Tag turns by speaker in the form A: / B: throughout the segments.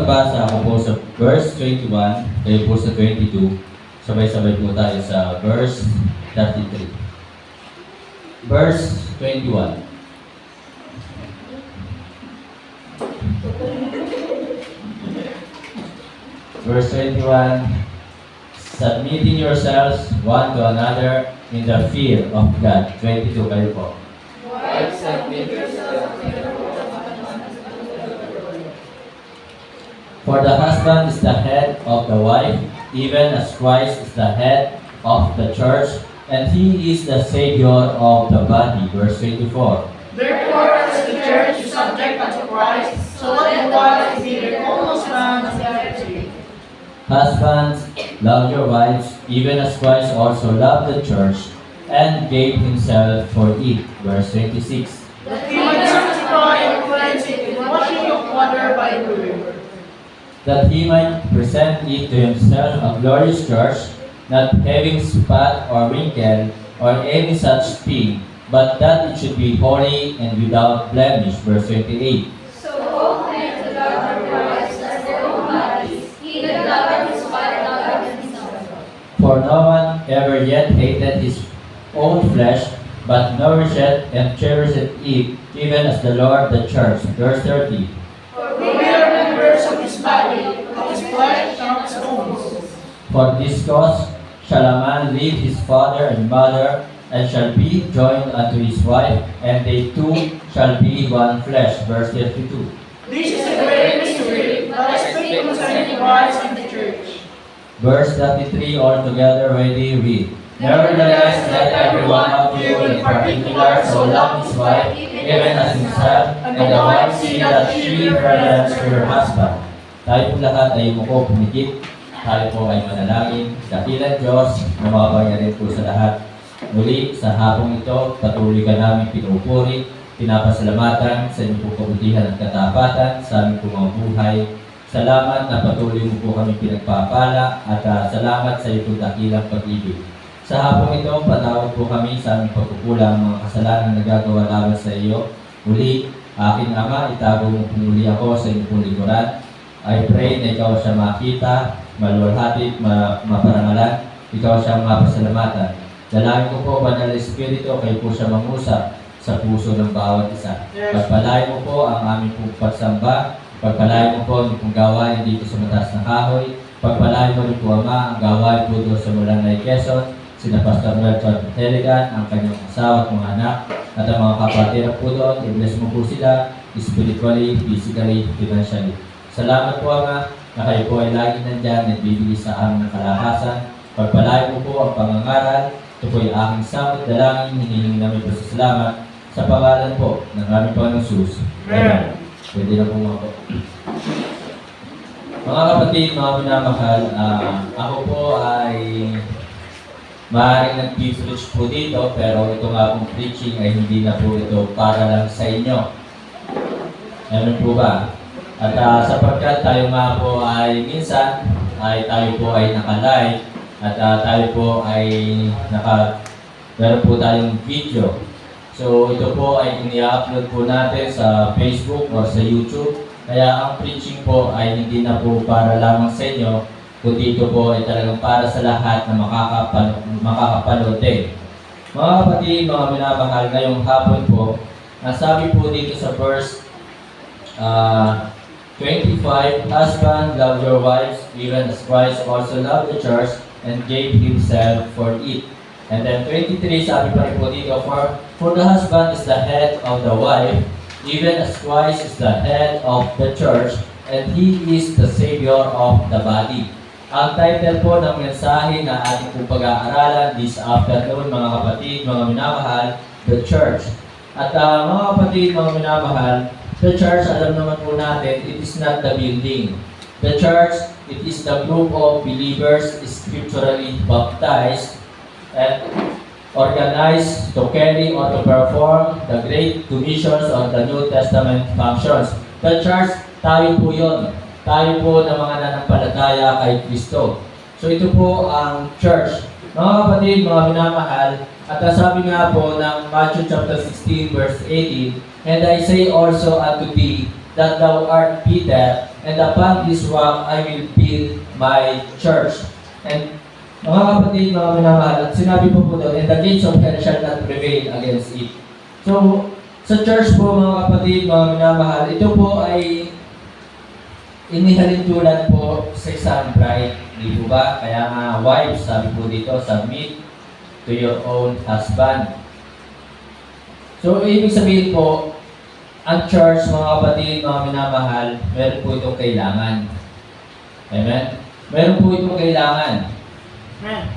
A: magbabasa ako po sa verse 21, kayo po sa 22. Sabay-sabay po tayo sa verse 33. Verse 21. Verse 21, submitting yourselves one to another in the fear of God. 22 kayo po. For the husband is the head of the wife, even as Christ is the head of the church, and he is the Savior of the body. Verse 24.
B: Therefore, as the church is subject unto Christ, so let the wife be their own husbands subject.
A: Husbands, love your wives, even as Christ also loved the church and gave himself for it. Verse 26.
B: That he might sanctify and cleanse it in washing of water by the river.
A: That he might present it to himself a glorious church, not having spot or wrinkle or any such thing, but that it should be holy and without blemish. Verse 28.
C: So all men to love their wives as their own bodies, even loving his wife, loving himself.
A: For no one ever yet hated his own flesh, but nourished and cherished it, even as the Lord the church. Verse 30.
B: For we are members of his body, of his flesh, and of his bones.
A: For this cause shall a man leave his father and mother, and shall be joined unto his wife, and they two shall be one flesh. Verse 32.
B: This is a great mystery, but I speak concerning Christ and the church.
A: Verse 33, altogether ready, read. Nevertheless, let every one of you in particular so love his wife, even as himself, and the wife see that she reverence her husband. Tayo po lahat ay umuko, pumikit. Tayo po ay manalangin. Dakilang Diyos na makapangyarihan po sa lahat. Muli, sa hapong ito, patuloy ka namin pinupuri, pinapasalamatan sa inyong po kabutihan at katapatan sa aming po mga buhay. Salamat na patuloy mo po kami pinagpapala at salamat sa iyong dakilang pag-ibig. Sa hapong ito, patawad po kami sa aming pagkukulang, mga kasalanan na nagagawa laban sa iyo. Muli, aking Ama, itago mo po muli ako sa inyong pong likuran. I pray na ikaw siya makita, maluwalhati, maparangalan, ikaw siyang mapasalamatan. Dalangin ko po, Banal na Espiritu, kayo po siya mangusap sa puso ng bawat isa. Pagpalain mo po ang aming pong pagsamba, pagpalain mo po ang pong gawain dito sa mataas na kahoy, pagpalain mo rin po, Ama, ang gawain po doon sa Mulanay, Quezon, sina Pastor Melchor Teligan, ang kanyang asawa at mga anak, at ang mga kapatid po doon, i-bless mo po sila, spiritually, physically, financially. Salamat po, Ama, na kayo po ay lagi nandyan at bibigay sa amin ng kalakasan. Pagpalain mo po ang pangangaral. Ito po ay aking samot dalangin, hinihingi namin po sa salamat sa pangalan po ng aming Panginoong Jesus. Amen. Pwede na po mga po. Mga kapatid, mga minamahal, ako po ay maaaring nag-preach po dito, pero ito nga pong preaching ay hindi na po ito para lang sa inyo. Ano po ba? At sapagkat tayo nga po ay minsan, ay tayo po ay naka-live, at tayo po ay meron po tayong video. So ito po ay ini-upload po natin sa Facebook or sa YouTube. Kaya ang preaching po ay hindi na po para lamang sa inyo, kundi ito po ay talagang para sa lahat na makakapanood din. Mga kapatid, mga minamahal, ngayong hapon po, nasabi po dito sa verse 25, husband, love your wives, even as Christ also loved the church and gave himself for it. And then 23, sabi pa rin po dito, for the husband is the head of the wife, even as Christ is the head of the church, and he is the Savior of the body. Ang title po ng mensahe na ating pong pag-aaralan this afternoon, mga kapatid, mga minamahal, the church. At mga kapatid, mga minamahal, the church, alam naman po natin, it is not the building. The church, it is the group of believers scripturally baptized and organized to carry or to perform the great commissions of the New Testament functions. The church, tayo po yun. Tayo po ng mga nanampalataya kay Kristo. So ito po ang church. Mga kapatid, mga minamahal, at sabi nga po ng Matthew chapter 16 verse 18, and I say also unto thee that thou art Peter, and upon this rock I will build my church. And mga kapatid, mga minamahal, at sinabi po doon, and the gates of hell shall not prevail against it. So, sa church po mga kapatid, mga minamahal, ito po ay inihalin tulad po sa isang bride, di po ba? Kaya nga, wives, sabi po dito, submit to your own husband. So, ibig sabihin po, ang church, mga kapatid, mga minamahal, meron po itong kailangan. Amen? Meron po itong kailangan.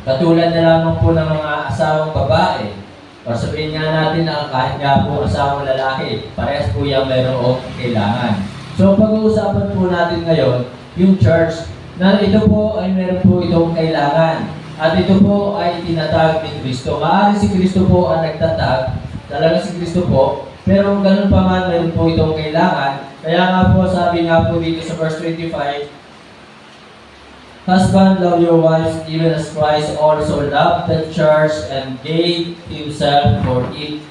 A: Katulad na lamang po ng mga asawang babae. O sabihin nga natin na kahit nga po asawang lalaki, parehas po yung meron kailangan. So, pag-uusapan po natin ngayon, yung church, na ito po ay meron po itong kailangan. At ito po ay tinatag ni Kristo. Maaari si Kristo po ang nagtatag, talaga si Kristo po, pero ganun pa man, meron po itong kailangan. Kaya nga po, sabi nga po dito sa verse 25, Husband, love your wives, even as Christ also loved the church and gave himself for it.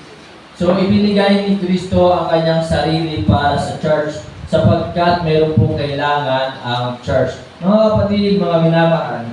A: So, ibinigay ni Kristo ang kanyang sarili para sa church sapagkat meron pong kailangan ang church. Mga kapatid, mga minamahal,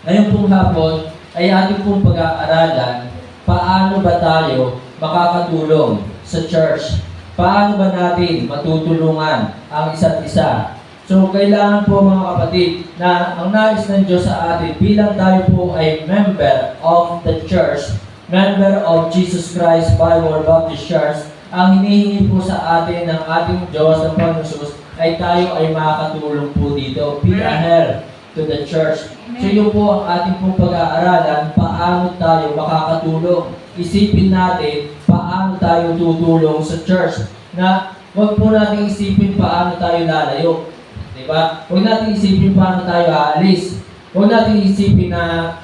A: ngayon pong hapon ay ating pong pag-aaralan paano ba tayo makakatulong sa church? Paano ba natin matutulungan ang isa't isa? So, kailangan po mga kapatid na ang nais ng Diyos sa atin bilang tayo po ay member of the church, member of Jesus Christ Bible Baptist Church, ang hinihingi po sa atin ng ating Diyos ng Panginoon Jesus ay tayo ay makakatulong po dito. Be a help to the church. So, yun po ang ating pong pag-aaralan, paano tayo makakatulong. Isipin natin paano tayo tutulong sa church. Na huwag po natin isipin paano tayo lalayo. Diba? Huwag natin isipin paano tayo aalis. Huwag natin isipin na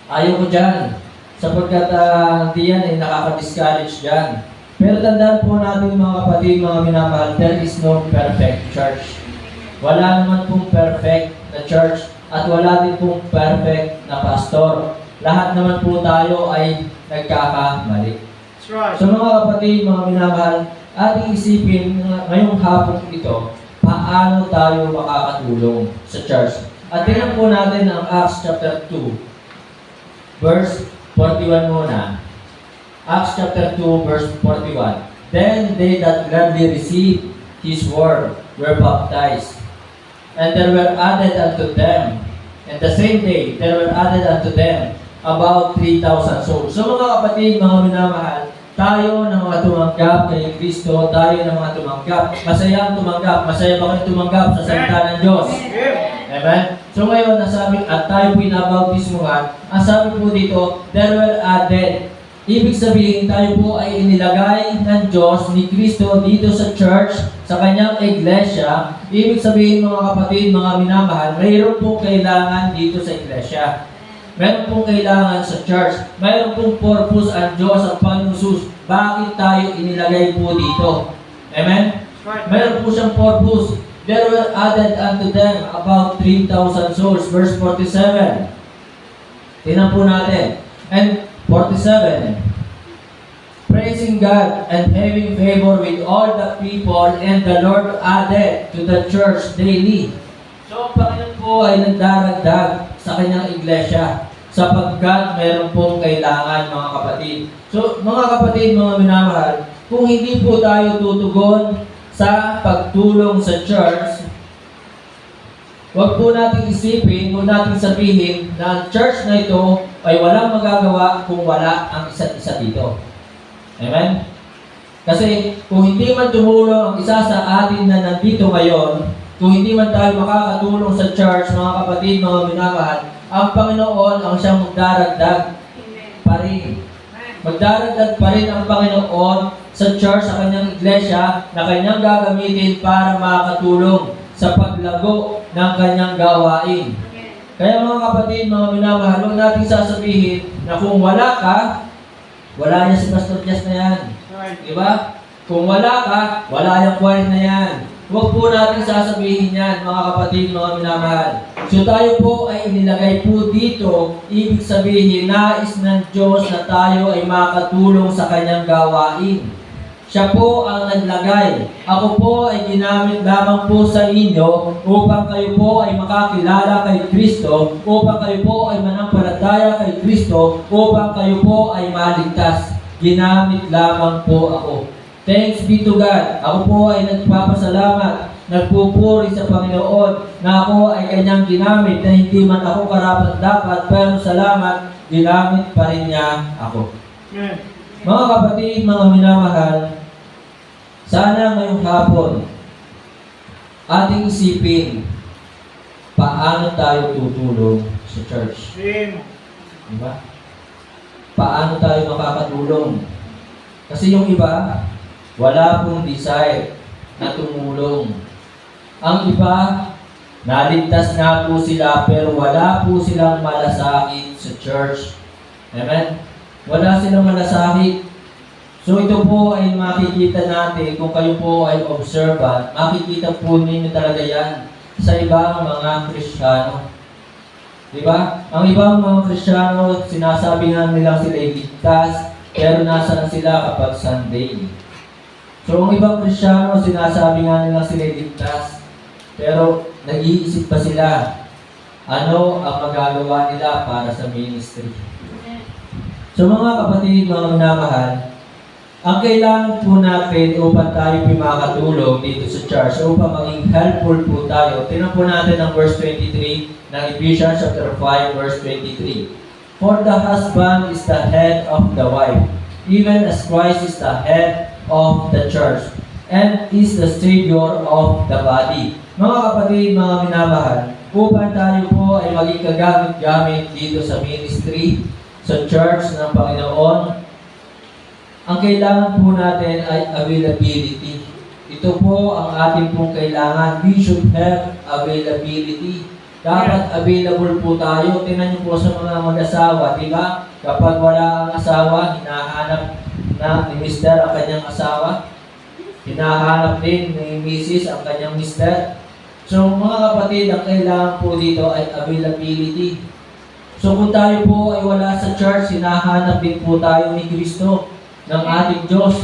A: ayaw ko dyan. Sapagkat hindi yan ay nakaka-discourage dyan. Pero tandaan po natin mga kapatid, mga minamahal, there is no perfect church. Wala naman pong perfect na church at wala din pong perfect na pastor. Lahat naman po tayo ay nagkakamali.
B: That's right.
A: So mga kapatid, mga minamahal, ating isipin ngayong hapon ito, paano tayo makakatulong sa church. At tingnan po natin ang Acts chapter 2, verse 41 muna. Acts chapter 2, verse 41. Then they that gladly received his word were baptized, and there were added unto them, and the same day there were added unto them about 3,000 souls. So mga kapatid, mga minamahal, tayo ng mga tumanggap kay Kristo, tayo ng mga tumanggap. Masaya ang tumanggap. Masaya ba kayo tumanggap sa salita ng Diyos? Amen? So ngayon, nasabi, at tayo po inabautismuhan, ang sabi po dito, there were added. Ibig sabihin, tayo po ay inilagay ng Diyos ni Kristo dito sa church, sa kanyang iglesia. Ibig sabihin, mga kapatid, mga minamahal, mayroon po kailangan dito sa iglesia. Meron pong kailangan sa church. Meron pong purpose ang Diyos, ang Panginoon Jesus. Bakit tayo inilagay po dito? Amen? Meron po siyang purpose. There were added unto them about 3,000 souls. Verse 47. Tingnan po natin. And 47. Praising God and having favor with all the people, and the Lord added to the church daily. So, ang Panginoon po ay nagdaragdag sa kanyang iglesia sapagkat meron pong kailangan, mga kapatid. So, mga kapatid, mga minamahal, kung hindi po tayo tutugon sa pagtulong sa church, huwag po natin isipin, huwag natin sabihin na ang church na ito ay walang magagawa kung wala ang isa't isa dito. Amen? Kasi kung hindi man tumulong ang isa sa atin na nandito ngayon, kung hindi man tayo makakatulong sa church, mga kapatid, mga minamahal, ang Panginoon ang siyang magdaragdag pa rin. Magdaragdag pa rin ang Panginoon sa church, sa kanyang iglesia, na kanyang gagamitin para makatulong sa paglago ng kanyang gawain. Kaya mga kapatid, mga minamahal, huwag natin sasabihin na kung wala ka, wala yan si Pastor Jess na yan. Diba? Kung wala ka, wala yung choir na yan. Huwag po natin sasabihin yan, mga kapatid, mga minamahal. So tayo po ay inilagay po dito, ibig sabihin, nais ng Diyos na tayo ay makatulong sa kanyang gawain. Siya po ang naglagay. Ako po ay ginamit lamang po sa inyo upang kayo po ay makakilala kay Kristo, upang kayo po ay manampalataya kay Kristo, upang kayo po ay maligtas. Ginamit lamang po ako. Thanks be to God. Ako po ay nagpapasalamat, nagpupuri sa Panginoon na ako ay kanyang ginamit na hindi man ako karapat-dapat, pero salamat, ginamit pa rin niya ako. Mga kapatid, mga minamahal, sana ngayong hapon, ating isipin, paano tayo tutulong sa church? Diba? Paano tayo makakatulong? Kasi yung iba, wala pong desire na tumulong. Ang iba, naligtas na po sila pero wala po silang malasakit sa church. Amen? Wala silang malasakit. So ito po ay makikita natin kung kayo po ay observant, makikita po ninyo talaga yan sa ibang mga Kristiyano. Diba? Ang ibang mga Kristiyano, sinasabi nga nilang sila ay ligtas, pero nasa na sila kapag Sunday. So ang ibang Kristiyano, sinasabi nga nilang sila ay ligtas, pero nag-iisip pa sila ano ang magagawa nila para sa ministry. So mga kapatid, mga minamahal, ang kailangan po natin upang tayo makatulong dito sa church, upang maging helpful po tayo. Tingnan po natin ang verse 23 ng Ephesians chapter 5 verse 23. For the husband is the head of the wife, even as Christ is the head of the church, and is the Savior of the body. Mga kapatid, mga minamahal, upang tayo po ay maging kagamit-gamit dito sa ministry, sa church ng Panginoon, ang kailangan po natin ay availability. Ito po ang ating pong kailangan. We should have availability. Dapat available po tayo. Tingnan niyo po sa mga mag-asawa, di ba? Kapag wala ang asawa, hinahanap na ni Mr. ang kanyang asawa. Hinahanap din ni Mrs. ang kanyang Mr. So mga kapatid, ang kailangan po dito ay availability. So kung tayo po ay wala sa church, hinahanap din po tayo ni Kristo, ng ating Diyos.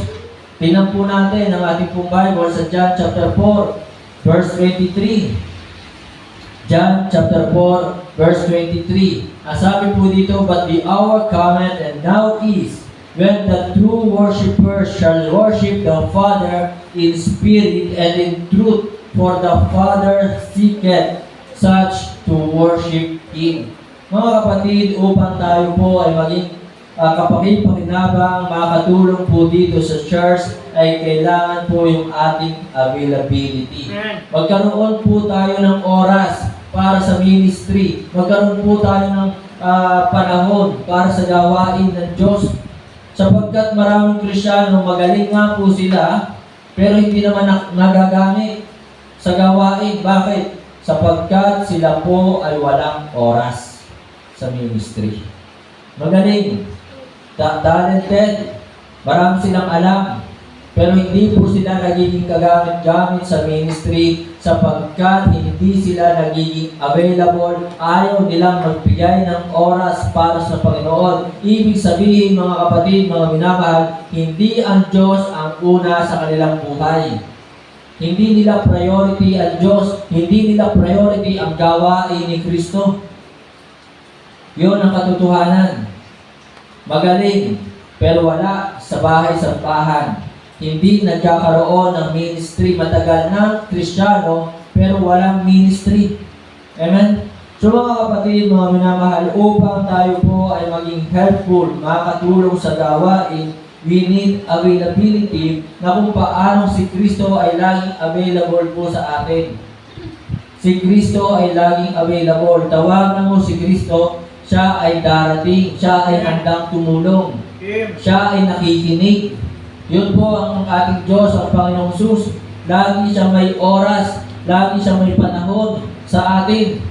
A: Tingnan po natin ang ating pong Bible sa John chapter 4, verse 23. John chapter 4, verse 23. Ang sabi po dito, but the hour cometh and now is, when the true worshipers shall worship the Father in spirit and in truth, for the Father seeketh such to worship Him. Mga kapatid, upang tayo po ay maging kapakinabangang makatulong po dito sa church, ay kailangan po yung ating availability. Magkaroon po tayo ng oras para sa ministry. Magkaroon po tayo ng panahon para sa gawain ng Diyos. Sapagkat maraming Kristiyano, magaling nga po sila, pero hindi naman nagagamit sa gawain. Bakit? Sapagkat sila po ay walang oras sa ministry. Magaling, talented, marami silang alam, pero hindi po sila nagiging kagamit-gamit sa ministry sapagkat hindi sila nagiging available. Ayaw nilang magbigay ng oras para sa Panginoon. Ibig sabihin, mga kapatid, mga minamahal, hindi ang Diyos ang una sa kanilang buhay. Hindi nila priority ang Diyos, hindi nila priority ang gawain ni Kristo. Yun ang katotohanan. Magaling, pero wala sa bahay-sampahan. Hindi nagkakaroon ng ministry. Matagal ng Kristiyano, pero walang ministry. Amen? So mga kapatid, mga minamahal, upang tayo po ay maging helpful, makatulong sa gawain, we need availability na kung paano si Kristo ay laging available po sa atin. Si Kristo ay laging available. Tawagan mo si Kristo, siya ay darating, siya ay handang tumulong, siya ay nakikinig. Yun po ang ating Diyos, ang Panginoong Sus. Lagi siya may oras, lagi siya may panahon sa atin.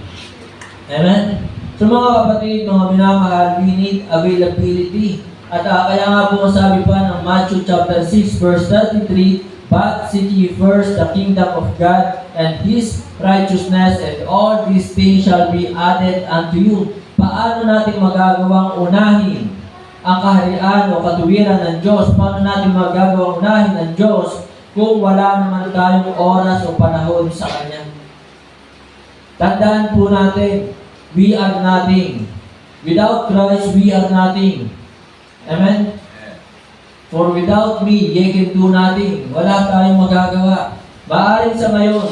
A: Amen? So mga kapatid, mga minamahal, we need availability. At kaya nga po sabi pa ng Matthew chapter 6 verse 33, but seek ye first the kingdom of God and His righteousness, and all these things shall be added unto you. Paano natin magagawang unahin ang kaharian o katuwiran ng Diyos? Paano natin magagawa unahin ng Diyos kung wala naman tayong oras o panahon sa Kanya? Tandaan po natin, we are nothing. Without Christ, we are nothing. Amen? For without me, ye can do nothing. Wala tayong magagawa. Maaaring sa ngayon,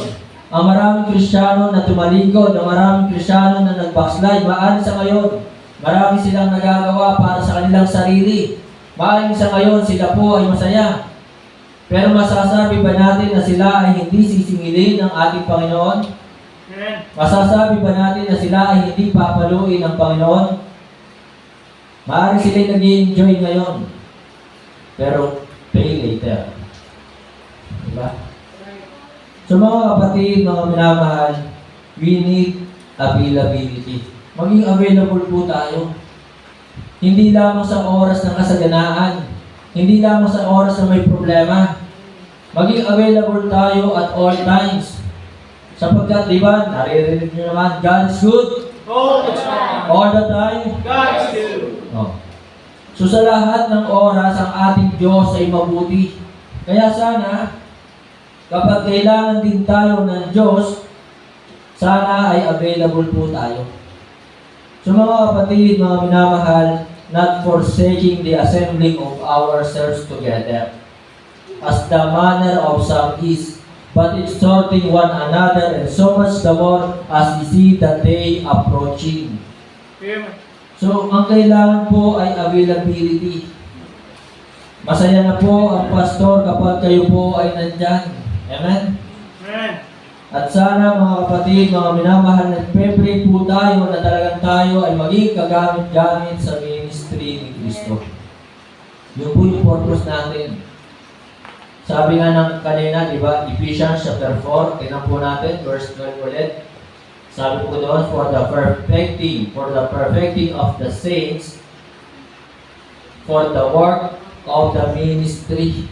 A: ang maraming Kristiyano na tumalikod, ang maraming Kristiyano na nag-backslide, maaaring sa ngayon, marami silang nagagawa para sa kanilang sarili. Maaaring sa ngayon, sila po ay masaya. Pero masasabi ba natin na sila ay hindi sisingilin ng ating Panginoon? Masasabi ba natin na sila ay hindi papaluin ng Panginoon? Maaaring sila ay nag-i-enjoy ngayon. Pero pay later. Diba? So mga kapatid, mga minamahal, we need availability. Maging available po tayo. Hindi lamang sa oras ng kasaganaan. Hindi lamang sa oras na may problema. Maging available tayo at all times. Sapagkat, di ba, naririnig nyo naman, God is good.
B: All the time.
A: All the time.
B: God is good.
A: Oh. So sa lahat ng oras, ang ating Diyos ay mabuti. Kaya sana, kapag kailangan din tayo ng Diyos, sana ay available po tayo. So mga kapatid, mga minamahal, not forsaking the assembling of ourselves together, as the manner of some is, but exhorting one another, and so much the more as we see the day approaching. So, ang kailangan po ay availability. Masaya na po ang pastor kapag kayo po ay nandyan. Amen?
B: Amen.
A: At sana mga kapatid, mga minamahal, nagpe-pray po tayo na talagang tayo ay maging kagamit-gamit sa ministry ni Kristo. Yun po yung purpose natin. Sabi nga ng kanina, di ba, Ephesians chapter 4, tingnan po natin, verse 12 ulit. Sabi po doon, for the perfecting of the saints, for the work of the ministry.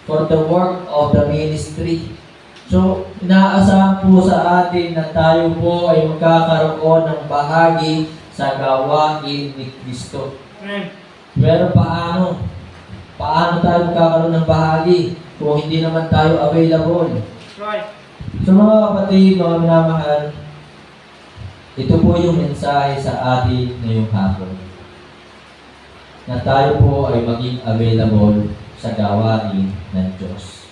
A: For the work of the ministry. So, inaasahan po sa atin na tayo po ay magkakaroon ng bahagi sa gawain ni Kristo. Pero paano? Paano tayo magkakaroon ng bahagi kung hindi naman tayo available? So mga kapatid, mga minamahal, ito po yung mensahe sa atin ngayong hapon. Na tayo po ay maging available sa gawain ng Diyos.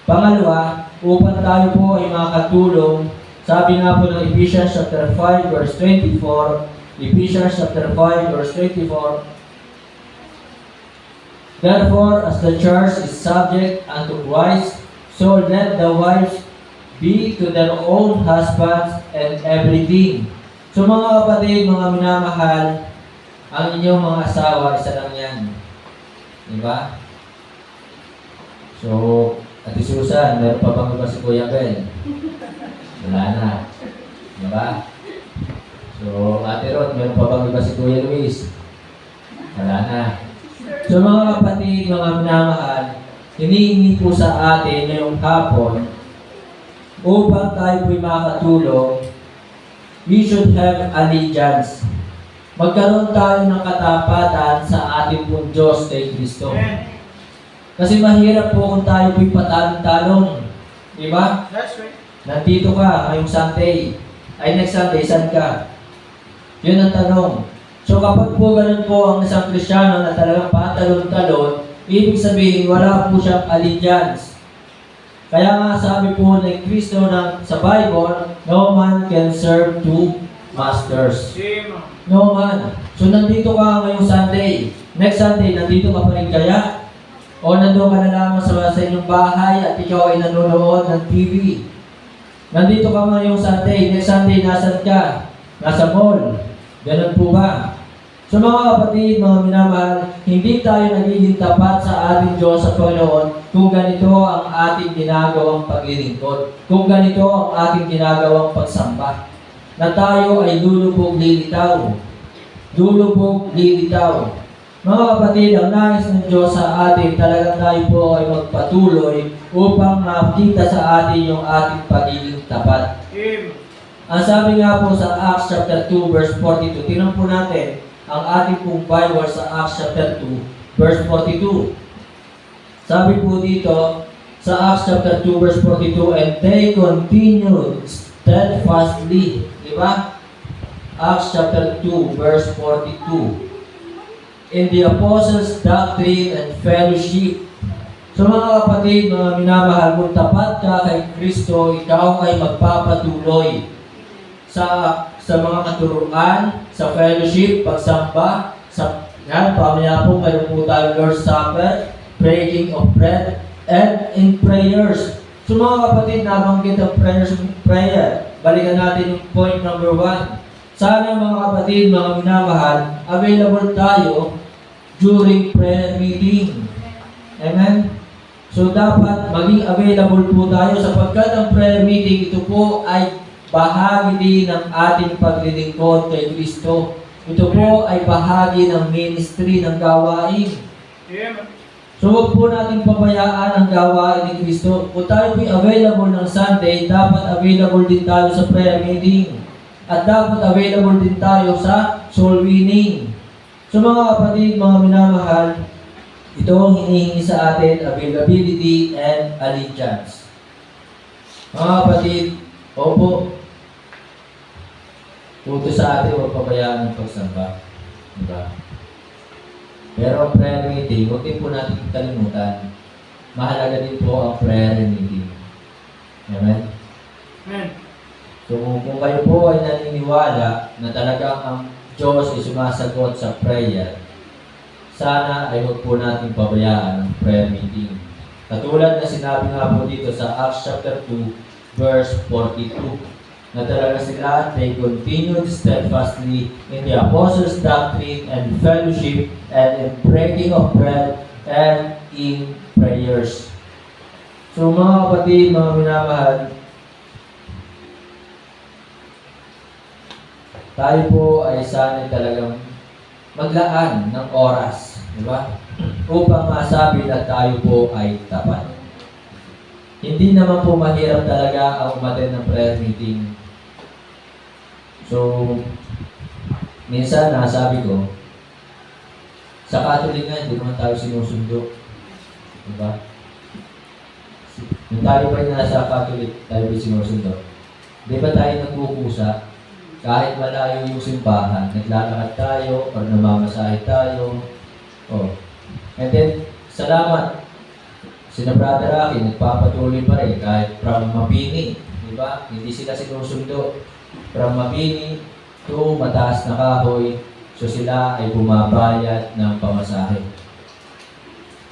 A: Pangalawa, upang tayo po ay makatulong, sabi nga po ng Ephesians chapter 5 verse 24, Ephesians chapter 5 verse 24, therefore, as the church is subject unto Christ, so let the wives be to their own husbands and everything. So mga kapatid, mga minamahal, ang inyong mga asawa, isa lang yan. Diba? So, Ate Susan, meron pa bang iba si Kuya Ben? Wala na. Diba? So, Ate Rod, meron pa bang iba si Kuya Luis? Wala na. So mga kapatid, mga minamahal, hinihingi po sa atin ngayong hapon, upang tayo po'y makatulong, we should have allegiance. Magkaroon tayo ng katapatan sa ating pong Diyos kay Kristo. Kasi mahirap po kung tayo po'y patalong-talong. Diba?
B: That's right.
A: Nandito ka ngayong Sunday. Ay, next Sunday, saan ka? Yun ang tanong. So kapag po ganun po ang isang Kristiyano na talagang patalon-talon, ibig sabihin wala po siyang allegiance. Kaya nga sabi po ng Kristo sa Bible, no man can serve two masters. No man. So nandito ka ngayong Sunday. Next Sunday, nandito ka pa rin kaya? O nandito ka na lamang sa inyong bahay at ikaw ay nanonood ng TV? Nandito ka ngayong Sunday. Next Sunday, nasan ka? Nasa mall. Ganun po ba? So mga kapatid, mga minamahal, hindi tayo nagiging tapat sa ating Diyos sa Panginoon kung ganito ang ating ginagawang paglilingkod, kung ganito ang ating ginagawang pagsamba, na tayo ay lulubog lilitaw. Lulubog lilitaw. Mga kapatid, ang nais ng Diyos sa atin, talagang tayo po ay magpatuloy upang makita sa atin yung ating pagiging tapat. Ang sabi nga po sa Acts chapter 2 verse 42, tingnan po natin, ang ating pong Bible sa Acts chapter 2, verse 42. Sabi po dito, sa Acts chapter 2, verse 42, and they continued steadfastly. Di ba? Acts chapter 2, verse 42. In the apostles' doctrine and fellowship. So mga kapatid, mga minamahal, kung tapat ka kay Kristo, ikaw ay magpapatuloy sa mga katuruan, sa fellowship, pagsamba, pamaya po mayroon po tayo Lord's Supper, breaking of bread, and in prayers. So mga kapatid, nabanggit ang prayer. Balikan natin yung point number 1. Sana mga kapatid, mga minamahal, available tayo during prayer meeting. Amen? So dapat maging available po tayo sapagkat ang prayer meeting, ito po ay bahagi din ng ating paglilingkod kay Kristo. Ito po ay bahagi ng ministry ng gawain. So huwag po natin pabayaan ang gawain ni Kristo. Kung tayo po available ng Sunday, dapat available din tayo sa prayer meeting. At dapat available din tayo sa soul winning. So mga kapatid, mga minamahal, ito ang hinihingi sa atin, availability and allegiance. Mga kapatid, opo, utos sa atin, huwag pabayaan ng pagsamba. Diba? Pero ang prayer meeting, huwag din po natin kalimutan. Mahalaga din po ang prayer meeting. Amen?
B: Amen.
A: So kung kayo po ay naniniwala na talagang ang Diyos ay sumasagot sa prayer, sana ay huwag po natin pabayaan ang prayer meeting. Katulad na sinabi nga po dito sa Acts chapter 2, verse 42, na talaga sila, they continued steadfastly in the apostles' doctrine and fellowship and in breaking of bread and in prayers. So mga kapatid, mga minamahal, tayo po ay sana talagang maglaan ng oras, di ba? Upang masabi na tayo po ay tapat. Hindi naman po mahirap talaga ang umattend ng prayer meeting. So, minsan nasabi ko, sa Catholic nga, hindi naman tayo sinusundo. Di ba? Nung tayo pa yung nasa Catholic, tayo ba sinusundo? Di ba tayo nagkukusa? Kahit malayo yung simbahan, naglalakad tayo, or namamasahe tayo. Oh. And then, salamat. Sina Brother Rocky, nagpapatuloy pa rin kahit from Mabini. Diba? Hindi sila sinusundo. From Mabini to mataas na kahoy, so sila ay bumabayad ng pamasahe.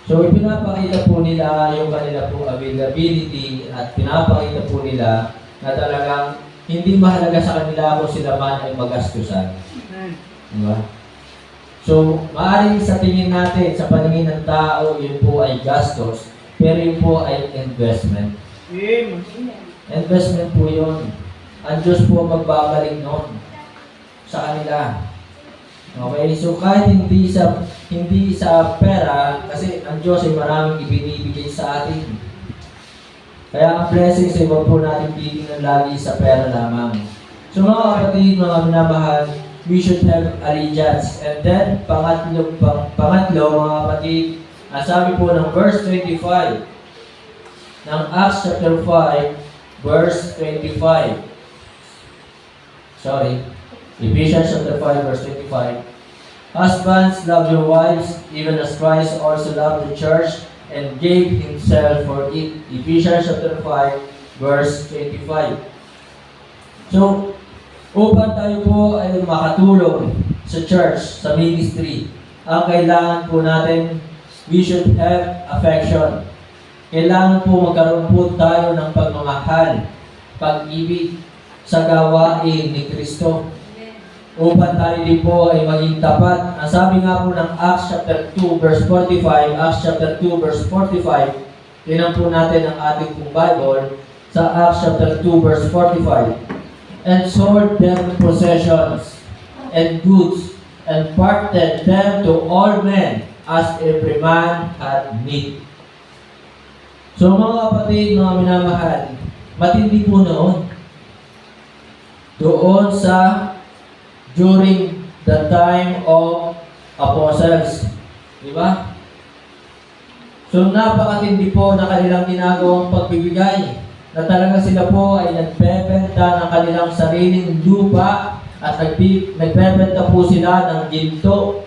A: So, ipinapakita po nila yung kanila po availability at pinapakita po nila na talagang hindi mahalaga sa kanila kung sila man ay magastusan. Diba? So, maaaring sa tingin natin, sa paningin ng tao, yun po ay gastos, pero yun po ay investment. Investment po yun. Ang Diyos po magbabalik noon sa kanila. Okay? So, kahit hindi sa pera, kasi ang Diyos ay maraming ibinibigay sa atin. Kaya ang blessings ay huwag po natin titingnan lagi sa pera lamang. So mga kapatid, mga minamahal, we should have allegiance. And then, pangatlo mga kapatid, sabi po ng verse 25 ng Acts chapter 5, verse 25. Ephesians chapter 5, verse 25. Husbands, love your wives, even as Christ also loved the church and gave himself for it. Ephesians chapter 5, verse 25. So, upang tayo po ay makatulong sa church, sa ministry, ang kailangan po natin, we should have affection. Kailangan po magkaroon po tayo ng pagmamahal, pag-ibig sa gawain ni Kristo. Upang tayo din po ay maging tapat. Ang sabi nga po ng Acts chapter 2 verse 45, Acts chapter 2 verse 45, tinan po natin ang ating pong Bible sa Acts chapter 2 verse 45. And sold them possessions and goods and parted them to all men as every man had need. So mga kapatid, mga minamahal, matindi po noon. Doon sa during the time of apostles. Di ba? So napakatindi po na kanilang ginagawang pagbibigay. Na talaga sila po ay nagbebenta ng kanilang sariling lupa at nagbebenta po sila ng ginto.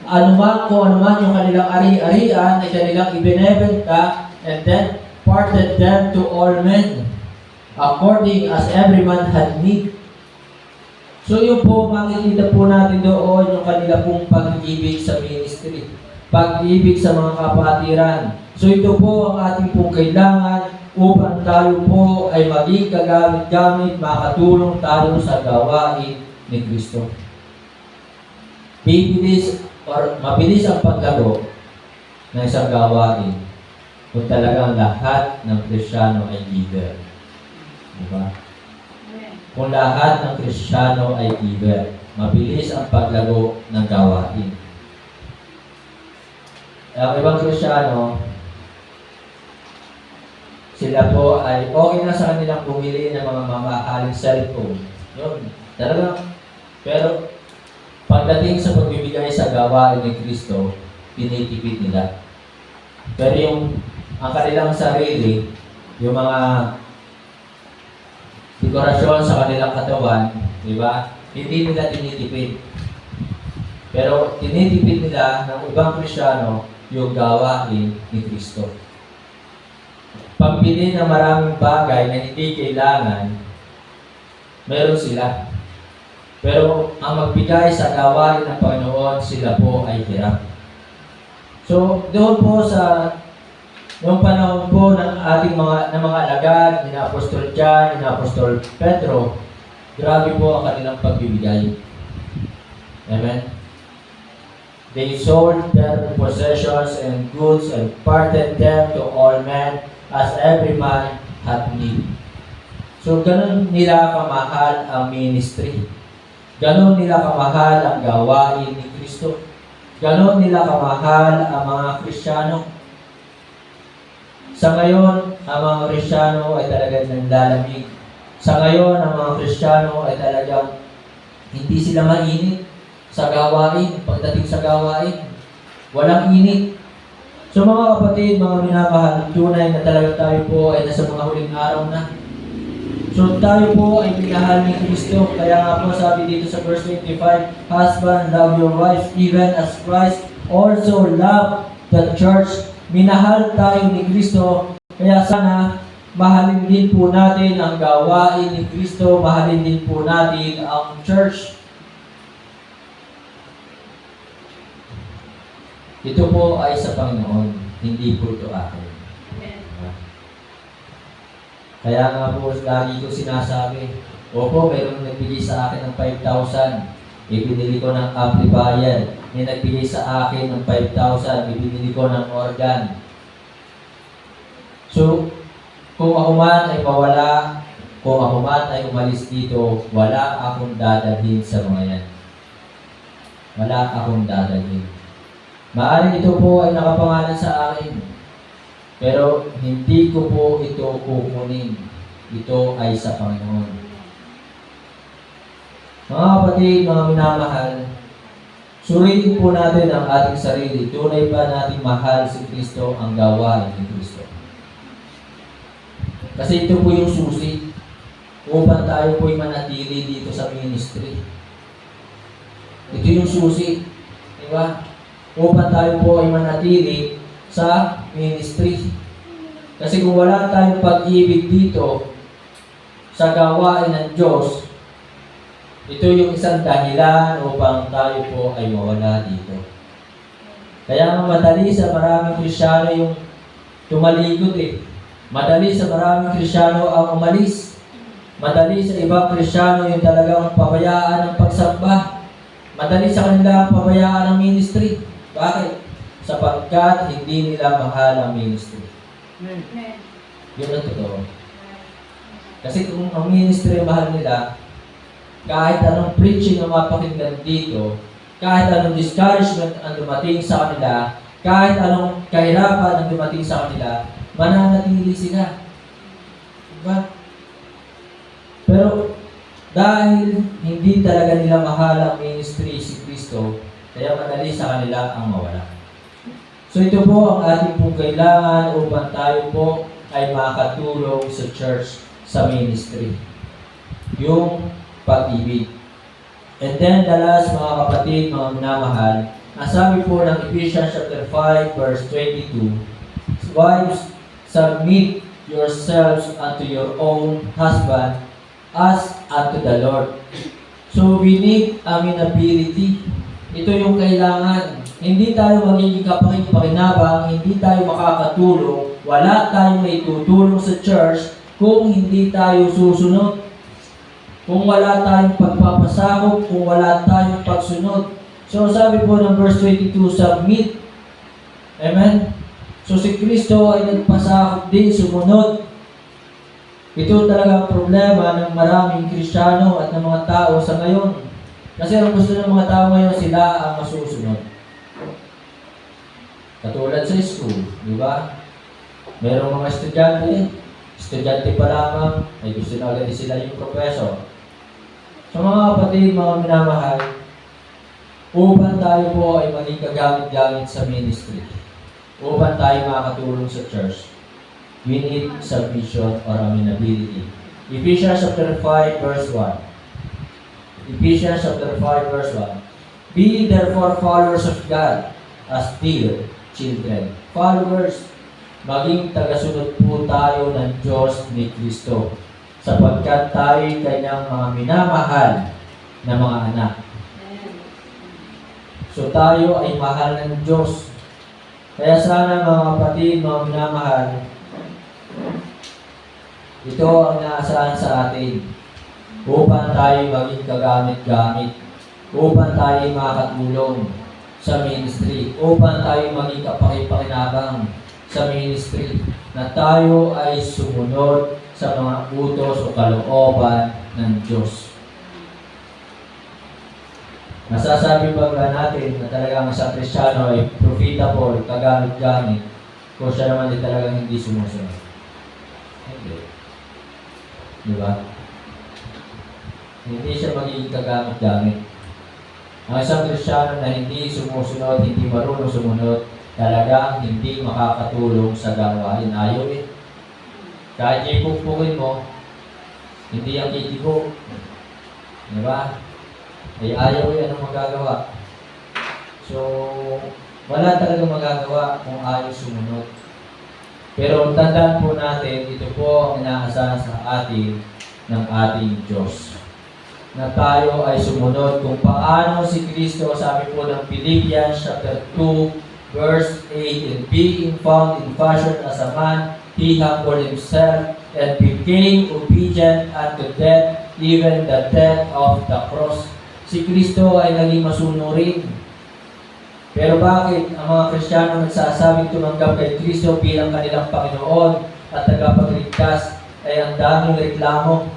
A: Kung anuman yung kanilang ari-arian ay kanilang ibinebenta and then parted them to all men according as every man had need. So yun po, makikita po natin doon yung kanila pong pag-ibig sa ministry, pag-ibig sa mga kapatiran. So ito po ang ating pong kailangan upang tayo po ay maging kagamit-gamit, makatulong tayo sa gawain ni Kristo. Mabilis ang paglago ng isang gawain kung talagang lahat ng Kristiyano ay giver. Diba? Kung lahat ng Kristiyano ay giver, mabilis ang paglago ng gawain. Ang ibang Kristiyano, sila po ay okay na sa kanilang bumili ng mga mamahaling cellphone. Yun, talagang, pero pagdating sa pagbibigay sa gawain ni Kristo, tinitipid nila. Pero ang kanilang sarili, yung mga dekorasyon sa kanilang katawan, di ba? Hindi nila tinitipid. Pero tinitipid nila ng ibang Kristiyano yung gawain ni Kristo. Pambili ng maraming bagay na hindi kailangan, meron sila. Pero ang magbigay sa gawain ng Panginoon, sila po ay hirap. So, doon po sa noong panahon po ng ating mga alagad, ni Apostol John, ni Apostol Pedro, grabe po ang kanilang pagbibigay. Amen? They sold their possessions and goods and parted them to all men as every man had need. So, ganun nila kamahal ang ministry. Ganun nila kamahal ang gawain ni Kristo. Ganun nila kamahal ang mga Kristiyano. Sa ngayon, ang mga Kristiyano ay talagang nanlalamig. Sa ngayon, ang mga Kristiyano ay talagang hindi sila mainit sa gawain. Pagdating sa gawain, walang init. So mga kapatid, mga minamahal, tunay na talaga tayo po ay nasa mga huling araw na. So tayo po ay minahal ni Kristo. Kaya nga po sabi dito sa verse 25, Husband, love your wife even as Christ also loved the church. Minahal tayo ni Kristo. Kaya sana mahalin din po natin ang gawain ni Kristo. Mahalin din po natin ang church. Ito po ay sa Panginoon, hindi po ito akin. Kaya nga po, lagi ko sinasabi, opo, mayroong nagbigay sa akin ng 5,000, ibinili ko ng amplifier. May nagbigay sa akin ng 5,000, ibinili ko ng organ. So, kung ako man ay mawala, kung ako man ay umalis dito, wala akong dadalhin sa mga yan. Wala akong dadalhin. Maaaring ito po ay nakapangalan sa akin, pero hindi ko po ito kukunin. Ito ay sa Panginoon. Mga kapatid, mga minamahal, suriin po natin ang ating sarili. Tunay ba natin mahal si Kristo ang gawain ni Kristo? Kasi ito po yung susi upang tayo po'y manatili dito sa ministry. Ito yung susi. Diba? Upang tayo po ay manatili sa ministry. Kasi kung wala tayong pag-ibig dito sa gawain ng Diyos, ito yung isang dahilan upang tayo po ay mawala dito. Kaya madali sa maraming Kristiyano yung tumalikod Madali sa maraming Kristiyano ang umalis. Madali sa ibang Kristiyano yung talagang pabayaan ng pagsamba. Madali sa kanila ang pabayaan ng ministry. Bakit? Sapagkat hindi nila mahal ang ministry. Yun ang totoo. Kasi kung ang ministry mahal nila, kahit anong preaching ang mapakinggan dito, kahit anong discouragement ang dumating sa kanila, kahit anong kahirapan ang dumating sa kanila, mananatili sila. Diba? Pero dahil hindi talaga nila mahal ang ministry si Kristo, kaya madali sa kanila ang mawala. So ito po ang ating pong kailangan upang tayo po ay makatulong sa church, sa ministry. Yung pag-ibig. And then the last, mga kapatid, mga minamahal, ang sabi po ng Ephesians chapter 5 verse 22, wives, submit yourselves unto your own husband as unto the Lord. So we need amenability. Ito yung kailangan. Hindi tayo magiging kapakipakinabang, hindi tayo makakatulong, wala tayong maitutulong sa church kung hindi tayo susunod. Kung wala tayong pagpapasakop, kung wala tayong pagsunod. So sabi po ng verse 22, submit. Amen? So si Kristo ay nagpasakop din, sumunod. Ito talaga ang problema ng maraming Kristiyano at ng mga tao sa ngayon. Kasi ang gusto ng mga tao ngayon, sila ang masusunod. Katulad sa school, di ba? Merong mga estudyante pa lamang, ay gusto na agad sila yung professor. So mga kapatid, mga minamahal, upang tayo po ay maging kagamit-gamit sa ministry, upang tayo makakatulong sa church, we need submission or amenability. Ephesians chapter 5 verse 1. Ephesians chapter 5 verse 1. Be therefore followers of God as dear children. Followers, maging tagasunod po tayo ng Diyos ni Kristo, sapagkat tayo'y kanyang mga minamahal na mga anak. So tayo ay mahal ng Diyos. Kaya sana mga kapatid, mga minamahal, ito ang naasahan sa atin upang tayo maging kagamit-gamit, upang tayo makatulong sa ministry, upang tayo maging kapakipakinabang sa ministry, na tayo ay sumunod sa mga utos o kalooban ng Diyos. Masasabi ba natin na talagang sa Kristiyano ay profitable, kagamit-gamit, kung siya naman ay talagang hindi sumusunod? Hindi. Diba? Hindi siya magiging kagamit-gamit. Ang isang Kristiyano na hindi sumusunod, hindi marunong sumunod, talagang hindi makakatulong sa gawain. Ayaw eh. Kahit ipukpukin mo, hindi ang titibo. Diba? Ay ayaw eh, anong magagawa? So, wala talagang magagawa kung ayaw sumunod. Pero tandaan po natin, ito po ang inaasahan sa atin ng ating Diyos. Na tayo ay sumunod kung paano si Kristo, sabi po ng Philippians chapter 2, verse 8, and being found in fashion as a man, he humbled himself and became obedient unto death, even the death of the cross. Si Kristo ay naging masunurin. Pero bakit ang mga Kristiyano nagsasabing tumanggap kay Kristo bilang kanilang Panginoon at tagapagligtas ay ang daming reklamo?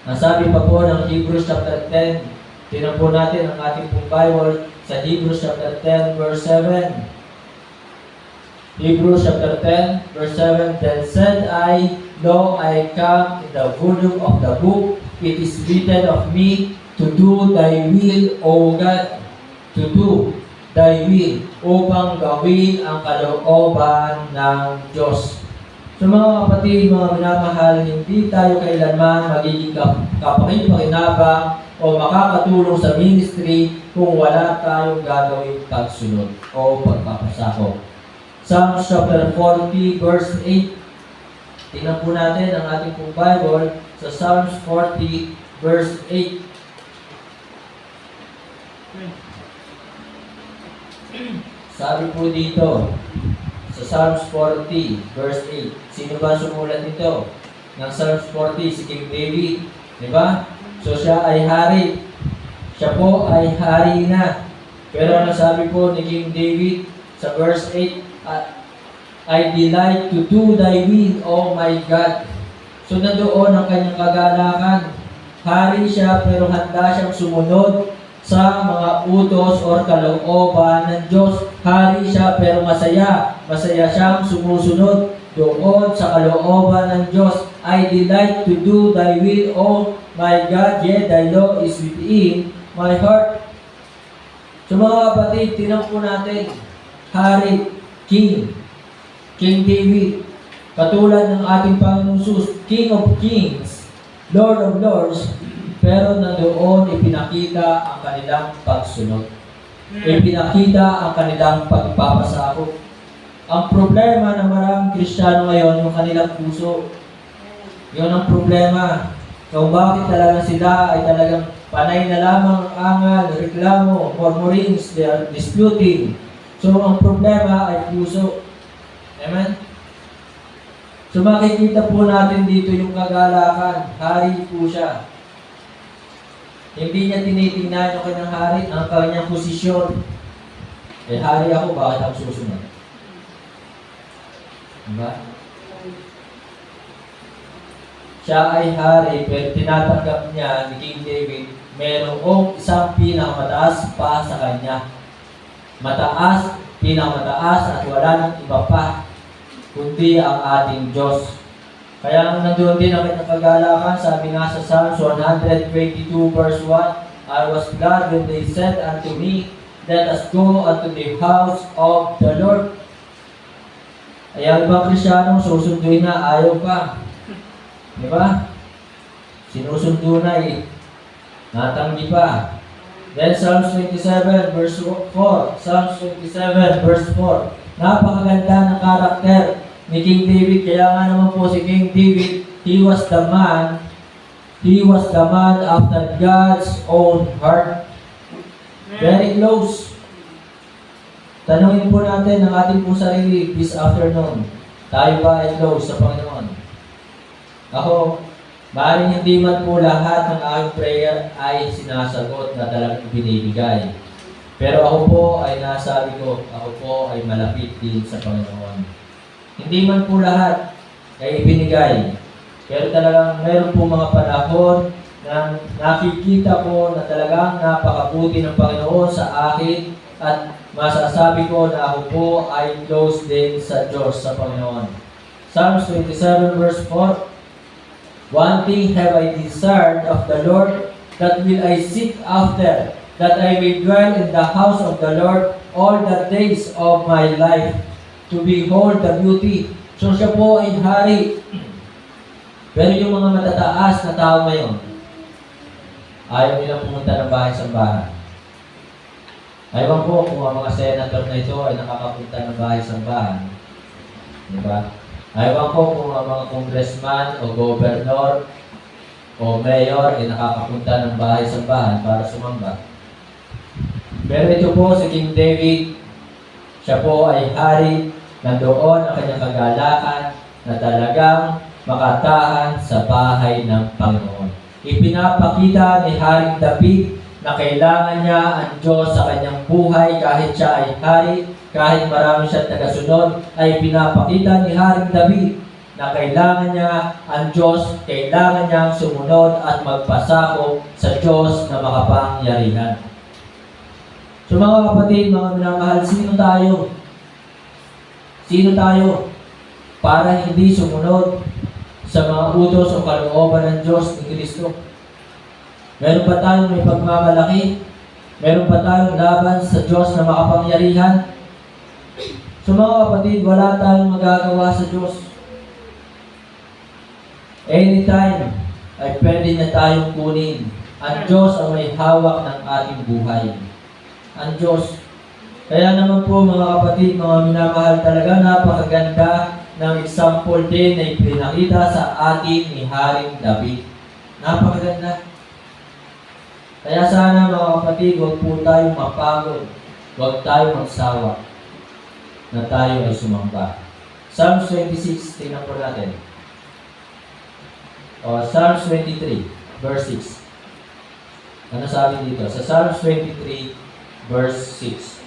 A: Ang sabi pa po ng Hebrews chapter 10, tingnan po natin ang ating pong Bible sa Hebrews chapter 10 verse 7. Hebrews chapter 10 verse 7, then said I, lo, I come in the volume of the book, it is written of me to do thy will, O God, to do thy will, upang gawin ang kalooban ng Diyos. So mga kapatid, mga minamahal, hindi tayo kailanman magiging kapakipakinabang o makakatulong sa ministry kung wala tayong gagawing pagsunod o pagpapasakop. Psalms chapter 40 verse 8. Tingnan po natin ang ating pong Bible sa Psalms 40 verse 8. Sabi po dito, sa Psalms 40, verse 8. Sino ba sumulat nito? Ng Psalms 40, si King David. Diba? So siya ay hari. Siya po ay hari na. Pero ano sabi po ni King David sa verse 8? I delight to do thy will, O my God. So nandoon ang kanyang kagalakan. Hari siya pero handa siyang sumunod sa mga utos o kalooban ng Diyos. Hari siya pero masaya. Masaya siyang sumusunod doon sa kalooban ng Diyos. I delight to do thy will, O my God, yea, thy law is within my heart. So mga kapatid, tinan po natin, Hari, King David, katulad ng ating Panginoong Jesus, King of Kings, Lord of Lords, pero nandoon ipinakita ang kanilang pagsunod. Ipinakita ang kanilang pagpapasakop. Ang problema ng maraming Kristiyano ngayon, yung kanilang puso. Yun ang problema. Kung bakit talaga sila ay talagang panay na lamang angal, reklamo, murmurings, they are disputing. So ang problema ay puso. Amen? So makikita po natin dito yung kagalakan. Hari po siya. Hindi niya tinitingnan yung kanyang hari, ang kanyang posisyon. Eh, hari ako, bakit ako susunod? Diba? Siya ay hari, pero tinatanggap niya ni King David, mayroong isang pinakamataas pa sa kanya. Mataas, pinakamataas, at wala nang iba pa, kundi ang ating Diyos. Kaya nandoon din ang kanyang kagalakan, sabi nga sa Psalms 122 verse 1, I was glad when they said unto me, let us go unto the house of the Lord. Ay ang ibang Kristiyano, susunduin na, ayaw pa. Di ba? Sinusundo na natanggi pa. Then Psalms 27 verse 4, Psalms 27 verse 4, napakaganda ng karakter ni King David. Kaya nga naman po si King David, he was the man after God's own heart. Very close. Tanungin po natin ang ating po sarili this afternoon. Tayo ba ay close sa Panginoon? Ako, maaaring hindi man po lahat ng aking prayer ay sinasagot na talagang binibigay. Pero ako po ay nasabi ko, ako po ay malapit din sa Panginoon. Hindi man po lahat ay ibinigay. Pero talagang meron po mga panahon na nakikita ko na talagang napakabuti ng Panginoon sa akin at masasabi ko na ako po ay close din sa Diyos, sa Panginoon. Psalms 27 verse 4, one thing have I desired of the Lord, that will I seek after, that I may dwell in the house of the Lord all the days of my life, to behold the beauty. So siya po ay hari. Pero yung mga matataas na tao ngayon, ayaw nilang pumunta ng bahay-sambahan. Ayaw po kung ang mga senator na ito ay nakakapunta ng bahay-sambahan. Diba? Ayaw po kung ang mga congressman o governor o mayor ay nakakapunta ng bahay-sambahan para sumamba. Pero ito po si King David, siya po ay hari, nandoon ang kanyang kagalakan na talagang makatahan sa bahay ng Panginoon. Ipinapakita ni Haring David na kailangan niya ang Diyos sa kanyang buhay kahit siya ay hari, kahit marami siyang tagasunod, ay pinapakita ni Haring David na kailangan niya ang Diyos, kailangan niyang sumunod at magpasakop sa Diyos na makapangyarihan. So mga kapatid, mga minamahal, sino tayo? Sino tayo para hindi sumunod sa mga utos o kalooban ng Diyos ni Kristo? Meron pa tayong may pagmamalaki? Meron pa tayong laban sa Diyos na makapangyarihan? So mga kapatid, wala tayong magagawa sa Diyos. Anytime ay pwede niya tayong kunin. Ang Diyos ang may hawak ng ating buhay. Ang Diyos. Kaya naman po mga kapatid, mga minamahal, talaga napakaganda ng example din na ipinakita sa atin ni Haring David. Napakaganda. Kaya sana mga kapatid, huwag po tayong mapagod. Huwag tayong magsawa na tayo ay sumamba. Psalms 26, tingnan po natin. O Psalms 23, verse 6. Ano sabi dito? Sa Psalms 23, verse 6.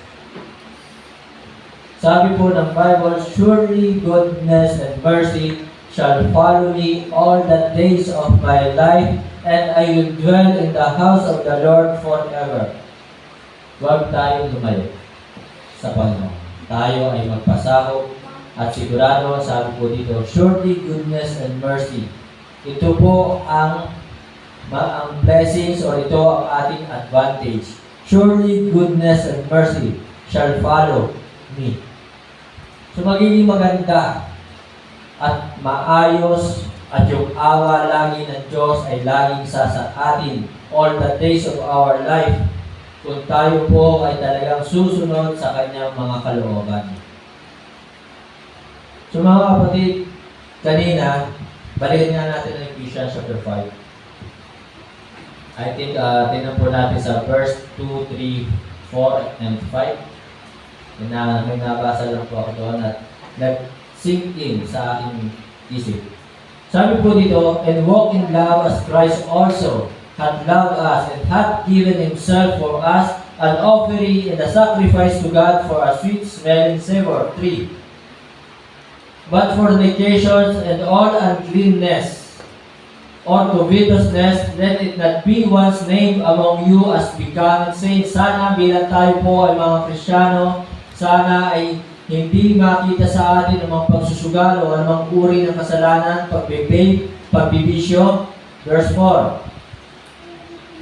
A: Sabi po ng Bible, surely goodness and mercy shall follow me all the days of my life, and I will dwell in the house of the Lord forever. Huwag tayong lumayo sa Panginoon. Tayo ay magpasakop at sigurado, sabi po dito, surely goodness and mercy. Ito po ang blessings o ito ang ating advantage. Surely goodness and mercy shall follow me. So magiging maganda at maayos at yung awa lagi ng Diyos ay laging sa atin all the days of our life kung tayo po ay talagang susunod sa kanyang mga kalooban. So mga kapatid, kanina, balikan nga natin ang Ephesians chapter 5. I think, tingnan po natin sa verse 2, 3, 4, and 5. May nabasa lang po ako doon at nag-sink in sa aking isip. Sabi po dito, and walk in love as Christ also hath loved us and hath given himself for us an offering and a sacrifice to God for a sweet smelling savor. 3. But fornications and all uncleanness or covetousness, let it not be once named among you as becoming saints. Sana bilang tayo po ay mga Kristiyano, sana ay hindi makita sa atin ang mga pagsusugal o anumang uri ng kasalanan, pagbibig, pagbibisyo. Verse 4.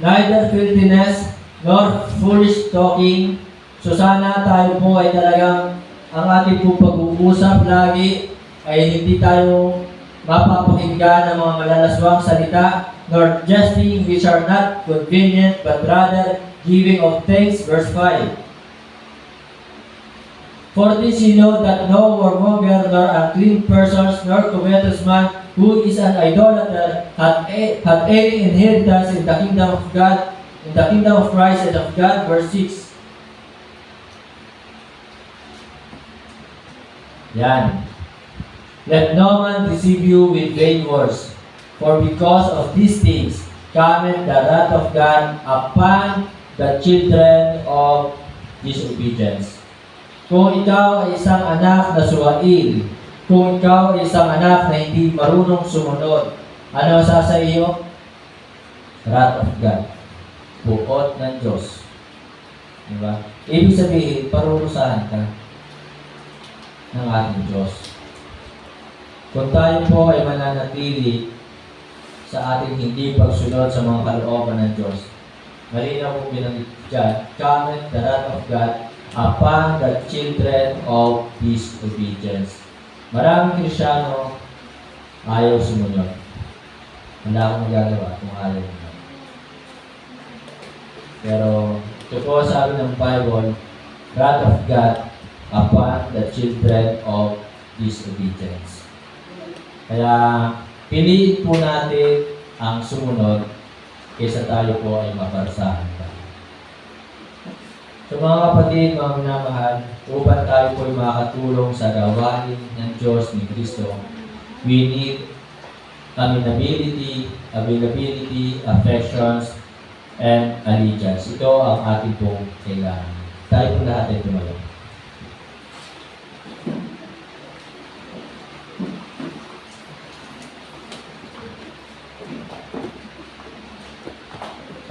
A: Neither filthiness nor foolish talking. So sana tayo po ay talagang ang ating po pag-uusap lagi ay hindi tayo mapapakinggan ng mga malalaswang salita, nor jesting which are not convenient, but rather giving of thanks. Verse 5. For this you know that no whoremonger, nor unclean persons, nor covetous man, who is an idolater, hath any inheritance in the kingdom of God, in the kingdom of Christ and of God. Verse 6. Yan. Let no man deceive you with vain words, for because of these things cometh the wrath of God upon the children of disobedience. Kung ikaw ay isang anak na suwail, kung ikaw ay isang anak na hindi marunong sumunod, ano sa iyo? Wrath of God. Bukod ng Diyos. Diba? Ibig sabihin, parurusahan ka ng ating Diyos. Kung tayo po ay mananatili sa ating hindi pagsunod sa mga kalooban ng Diyos, malinaw po binanggit dyan, cometh the wrath of God upon the children of disobedience. Maraming Kristiyano ayaw sumunod. Wala akong magagawa kung ayaw mo. Pero ito po sabi ng Bible, wrath of God upon the children of disobedience. Kaya piliin po natin ang sumunod kaysa tayo po ay maparusahan pa. So mga kapatid, mga minamahal, upang tayo po ay makatulong sa gawain ng Diyos ni Kristo, we need availability, affections, and allegiance. Ito ang ating pong kailangan. Tayo po lahat ay tumayo.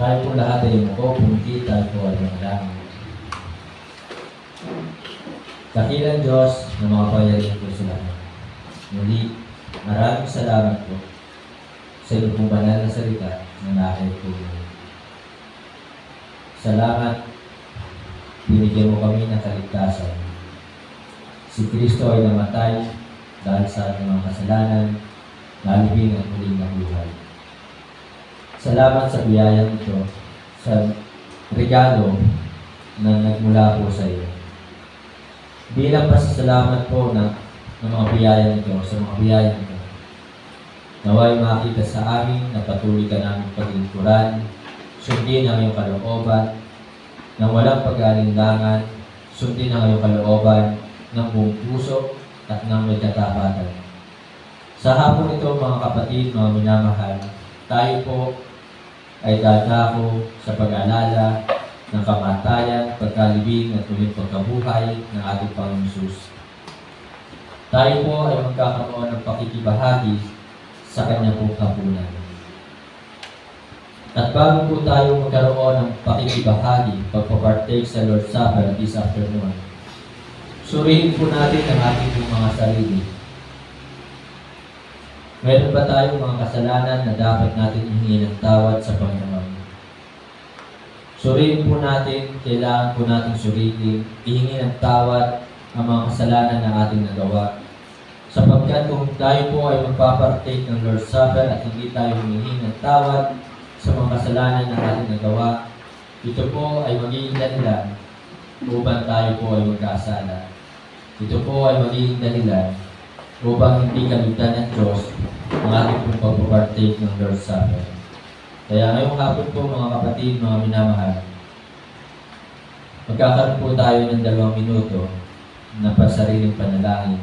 A: Tayo po lahat ay umuko, pumiti, tayo po ay manalangin. Dakilang Diyos na mga payarin po sila. Muli, maraming salamat po sa iyong pong banal na salita na nakay po. Salamat, binigyan mo kami ng kaligtasan. Si Kristo ay namatay dahil sa ating mga kasalanan, nalibing at muling nabuhay. Salamat sa biyayang ito, sa regalo na nagmula po sa iyo. Bilang pasasalamat po ng mga biyayang ito, sa mga biyayang ito, naway makita sa amin na patuloy ka namin paglingkuran, sundin ang iyong kalooban, ng walang pag-aalinlangan, sundin ang iyong kalooban, ng buong puso at ng may katapatan. Sa hapon ito mga kapatid, mga minamahal, tayo po ay dadako sa pag-alala ng kamatayan, pagkalibing at muling pagkabuhay ng ating Panginoon Hesus. Tayo po ay magkakaroon ng pakikibahagi sa kanyang pong hapunan. At bago po tayo magkaroon ng pakikibahagi, pagpapartake sa Lord's Supper this afternoon, surihin po natin ang ating pong mga sarili. Meron ba tayong mga kasalanan na dapat natin hingin ng tawad sa Panginoon? Suriin po natin, kailangan po natin suriin, ihingi ng tawad ang mga kasalanan na ating nagawa. Sapagkat kung tayo po ay magpapartake ng Lord's Supper at hindi tayo humihingi ng tawad sa mga kasalanan na ating nagawa, ito po ay magiging dahilan upang tayo po ay magkasala. Ito po ay magiging dahilan upang hindi kaligtan ng Diyos ang ating pong pagpapartake ng Lord's Supper. Kaya ngayong hapon po mga kapatid, mga minamahal, magkakaroon po tayo ng 2 minuto na pasariling panalangin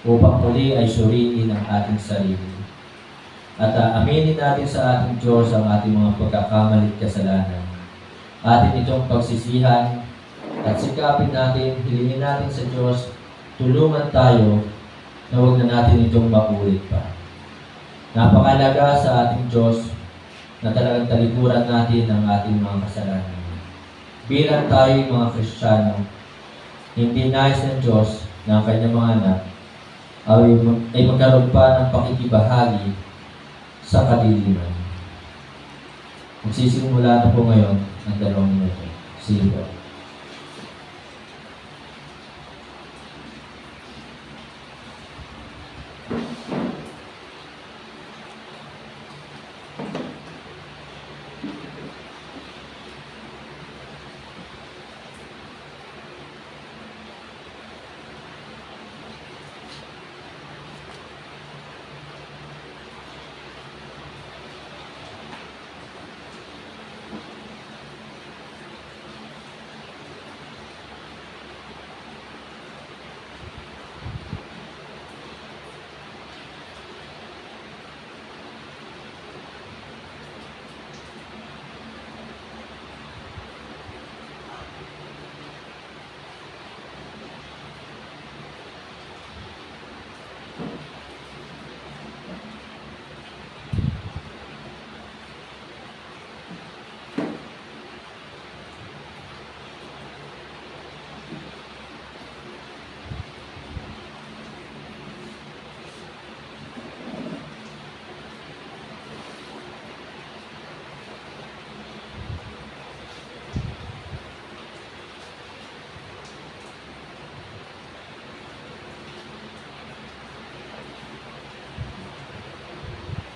A: upang muli ay suriin ang ating sarili. At aminin natin sa ating Diyos ang ating mga pagkakamali at kasalanan. Atin itong pagsisihan at sikapin natin, hilingin natin sa Diyos, tulungan tayo na huwag na natin itong makulit pa. Napakalaga sa ating Diyos na talagang talikuran natin ang ating mga kasalanan. Bilang tayo mga Kristiyano, hindi nais ng Diyos na ang kanyang mga anak ay magkaroon pa ng pakikibahagi sa kadiliman. Magsisimula na po ngayon ang 2 minuto. Sige po.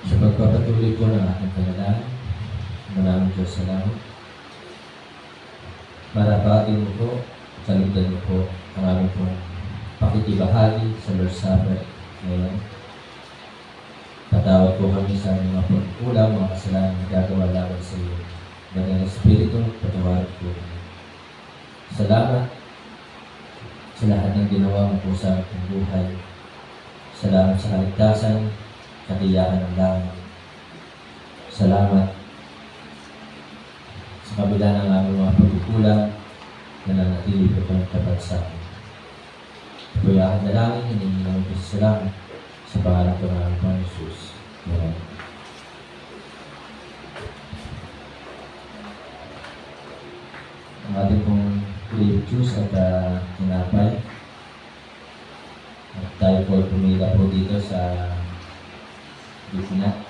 A: Sa pagpapatuloy po ng ating panalangin, maraming Diyos salamat. Marapatin mo po, kaligtan mo po ang aming pong pakikibahagi sa Lord's Supper ngayon. Patawad po kami sa mga pagkulang, mga kasalanan na gagawa laban sa iyo. Ganang Espiritu, patawad po kami. Salamat sa lahat ng ginawa mo po sa ating buhay. Salamat sa kaligtasan, katiyakan ng langit. Salamat sa kabila ng aming mga pagkukulang na nanatili ko ng tapat sa akin. Kapayahan na langit, hiningi namin po sa salamat sa pangalan ko ng aming Panginoon Jesus. Amen. Ang ating pong grape juice at tinapay. At tayo po ay pumila po dito sa gitna.